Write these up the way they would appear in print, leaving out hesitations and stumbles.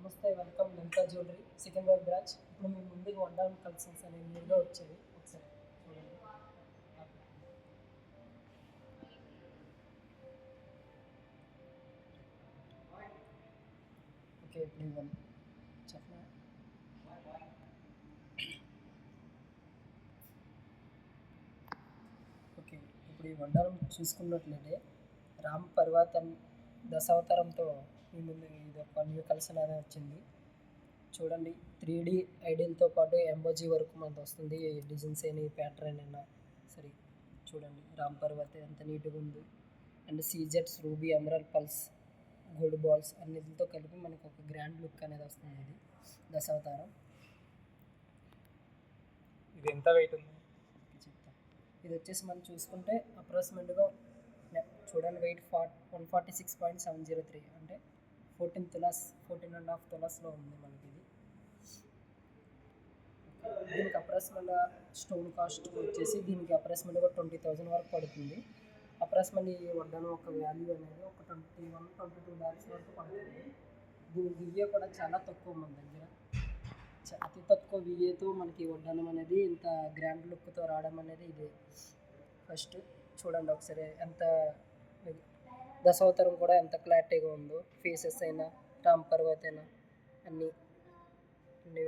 నమస్తే, welcome Lalitha jewellery Secunderabad branch. ఇప్పుడు మీ ముందుకు వడ్డానం కలెక్షన్స్ అనేవి నేరుగా వచ్చేవి. ఒకసారి చూడండి. ఓకే, ఇప్పుడు ఇవ్వండి చెప్పనా. ఓకే, ఇప్పుడు ఈ వడ్డానం చూసుకున్నట్లయితే రామ్ పర్వతన్ దశావతారంతో మీ ముందు ఇది ఒక న్యూ కలెక్షన్ అనేది వచ్చింది. చూడండి, 3D ఐడియల్తో పాటు ఎంబోజీ వరకు మనకు వస్తుంది. డిజైన్స్ అయినా ప్యాటర్న్ అయినా సరే చూడండి. రామ్ పర్వత్ ఎంత నీట్గా ఉంది. అండ్ సీజెట్స్, ruby, emerald, pearls, gold balls అన్నిటితో కలిపి మనకు ఒక గ్రాండ్ లుక్ అనేది వస్తుంది. ఇది దశావతారం. ఇది ఎంత వెయిట్ ఉంది చెప్తా. ఇది వచ్చేసి మనం చూసుకుంటే అప్రాక్సిమేట్గా చూడండి వెయిట్ 146.703 అంటే 14.5 తులాస్లో ఉంది మనకి. ఇది దీనికి అప్రాక్సిమేట్గా స్టోన్ కాస్ట్ వచ్చేసి దీనికి అప్రాక్సిమేట్గా 20,000 వరకు పడుతుంది. అప్రాక్సిమేట్లీ ఈ వడ్డానం ఒక వాల్యూ అనేది ఒక 21-22 lakhs వరకు పడుతుంది. దీని విఏ కూడా చాలా తక్కువ మన దగ్గర. అతి తక్కువ విఏతో మనకి వడ్డానం అనేది ఇంత గ్రాండ్ లుక్తో రావడం అనేది ఇది ఫస్ట్. చూడండి ఒకసారి ఎంత దశావతారం కూడా ఎంత క్లారిటీగా ఉందో. ఫేసెస్ అయినా, రామ్ పర్వత్ అయినా అన్ని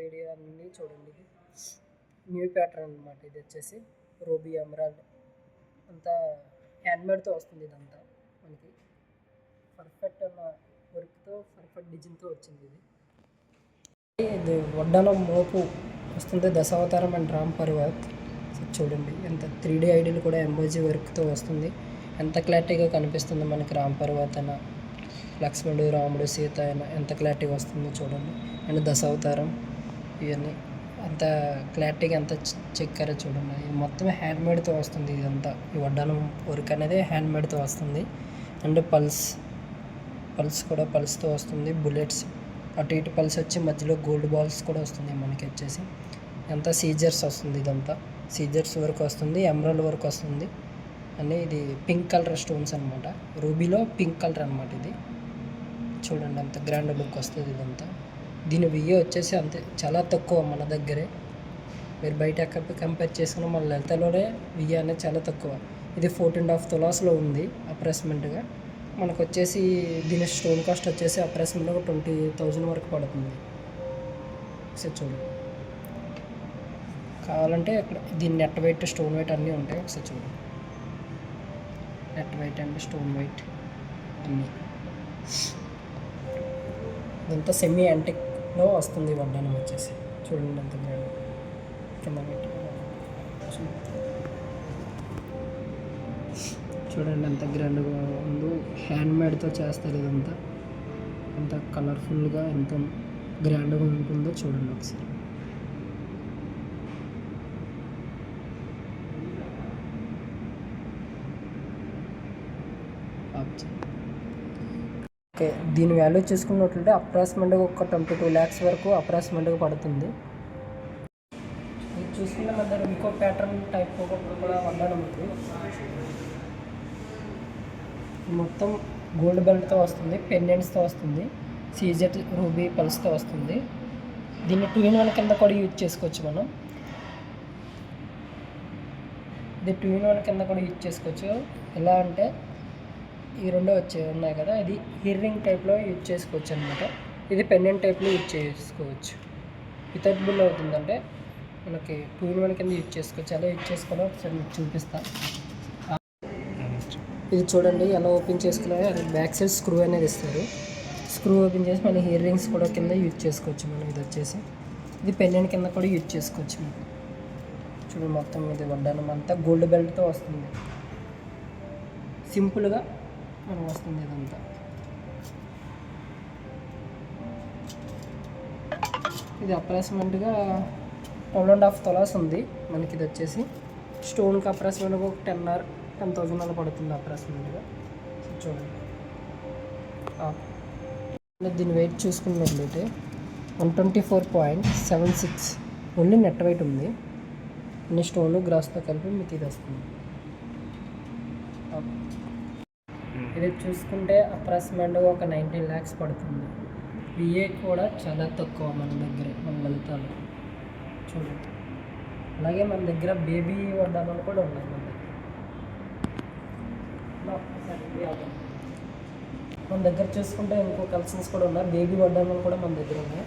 వీడియో అన్నీ చూడండి. ఇది న్యూ ప్యాటర్న్ అనమాట. ఇది వచ్చేసి రూబీ, ఎమరాల్డ్ అంతా హ్యాండ్మేడ్తో వస్తుంది. ఇదంతా మనకి పర్ఫెక్ట్ అన్న వర్క్తో, పర్ఫెక్ట్ డిజైన్తో వచ్చింది. ఇది వడ్డానం మోపు వస్తుంది. దశావతారం అండ్ రామ్ పర్వత్ చూడండి ఎంత 3D ఐడియల్ కూడా ఎంబోజీ వర్క్తో వస్తుంది. ఎంత క్లారిటీగా కనిపిస్తుంది మనకి. రామ్ పర్వత్ అయినా, లక్ష్మణుడు, రాముడు, సీత అయినా ఎంత క్లారిటీగా వస్తుందో చూడండి. అండ్ దశావతారం ఇవన్నీ అంత క్లారిటీగా ఎంత చెక్కారో చూడండి. ఇది మొత్తం హ్యాండ్మేడ్తో వస్తుంది. ఇదంతా ఈ వడ్డానం వర్క్ అనేది హ్యాండ్మేడ్తో వస్తుంది. అండ్ పల్స్ కూడా పల్స్తో వస్తుంది. బుల్లెట్స్ అటు ఇటు పల్స్ వచ్చి మధ్యలో గోల్డ్ బాల్స్ కూడా వస్తుంది మనకి. వచ్చేసి ఎంత సీజర్స్ వస్తుంది. ఇదంతా సీజర్స్ వరకు వస్తుంది, ఎమరాల్డ్ వరకు వస్తుంది. అని ఇది పింక్ కలర్ స్టోన్స్ అనమాట. రూబీలో పింక్ కలర్ అనమాట. ఇది చూడండి అంత గ్రాండ్ లుక్ వస్తుంది ఇదంతా. దీని విఏ వచ్చేసి అంతే చాలా తక్కువ మన దగ్గరే. మీరు బయట ఎక్కడ కంపేర్ చేసుకున్న మన లలితలోనే విఏ అనేది చాలా తక్కువ. ఇది 14.5 తులాస్లో ఉంది అప్రాక్సిమేట్గా. మనకు వచ్చేసి దీని స్టోన్ కాస్ట్ వచ్చేసి అప్రాక్సిమేట్గా 20,000 వరకు పడుతుంది. ఒకసారి చూడండి. కావాలంటే ఇక్కడ దీని నెట్ వెయిట్, స్టోన్ వెయిట్ అన్నీ ఉంటాయి. ఒకసారి చూడండి. Net weight and stone wait అన్నీ. ఇదంతా సెమీ యాంటిక్లో వస్తుంది వడ్డానం వచ్చేసి. చూడండి అంత గ్రాండ్. కింద పెట్టి చూడండి ఎంత గ్రాండ్గా ఉందో. హ్యాండ్మేడ్తో చేస్తారు ఇదంతా. ఎంత కలర్ఫుల్గా ఎంత గ్రాండ్గా ఉంటుందో చూడండి ఒకసారి. ఓకే, దీని వాల్యూ చూసుకున్నట్లయితే అప్రాక్సిమేట్గా ఒక 22 lakhs వరకు అప్రాక్సిమేట్గా పడుతుంది. ఇది చూసుకున్న మన దగ్గర ఇంకో ప్యాటర్న్ టైప్ కూడా వడ్డానం ఉంది. మొత్తం గోల్డ్ బెల్ట్తో వస్తుంది, పెండెంట్స్తో వస్తుంది, సీజెట్, రూబీ, పల్స్తో వస్తుంది. దీన్ని 2-in-1 కింద కూడా యూజ్ చేసుకోవచ్చు మనం. ఇది 2-in-1 కింద కూడా యూజ్ చేసుకోవచ్చు. ఎలా అంటే ఈ రెండో ఉన్నాయి కదా, ఇది ఇయర్ రింగ్ టైప్లో యూజ్ చేసుకోవచ్చు అనమాట. ఇది పెండెంట్ టైప్లో యూజ్ చేసుకోవచ్చు. వితౌట్ బిల్ అవుతుందంటే మనకి 2-in-1 కింద యూజ్ చేసుకోవచ్చు. ఎలా యూజ్ చేసుకోవాలో ఒకసారి మీకు చూపిస్తాను. ఇది చూడండి ఎలా ఓపెన్ చేసుకున్నారో. అది బ్యాక్ సైడ్ స్క్రూ అనేది ఇస్తారు. స్క్రూ ఓపెన్ చేసి మళ్ళీ ఇయర్ రింగ్స్ కూడా కింద యూజ్ చేసుకోవచ్చు మనం. ఇది వచ్చేసి ఇది పెండెంట్ కింద కూడా యూజ్ చేసుకోవచ్చు మనం. చూడండి మొత్తం ఇది వడ్డానం అంతా గోల్డ్ బెల్ట్తో వస్తుంది. సింపుల్గా మనం వస్తుంది ఇదంతా. ఇది అప్రాక్సిమేట్గా 12.5 తులాస్ ఉంది మనకి. ఇది వచ్చేసి స్టోన్కి అప్రాక్సిమేట్గా ఒక 10,000 అలా పడుతుంది అప్రాక్సిమేట్గా. చూడండి. దీని వెయిట్ చూసుకున్నట్లయితే 124.76 ఓన్లీ నెట్ వెయిట్ ఉంది. అన్ని స్టోన్ గ్రాస్తో కలిపి మీకు ఇది వస్తుంది. ఇది చూసుకుంటే అప్రాక్సిమేట్గా ఒక 19 lakhs పడుతుంది. విఏ కూడా చాలా తక్కువ మన దగ్గర, మన లలితాలో చూడండి. అలాగే మన దగ్గర బేబీ వడ్డానాలు కూడా ఉన్నాయి మన దగ్గర. మన దగ్గర చూసుకుంటే ఇంకో కలెక్షన్స్ కూడా ఉన్నాయి. బేబీ వడ్డానాలు కూడా మన దగ్గర ఉన్నాయి.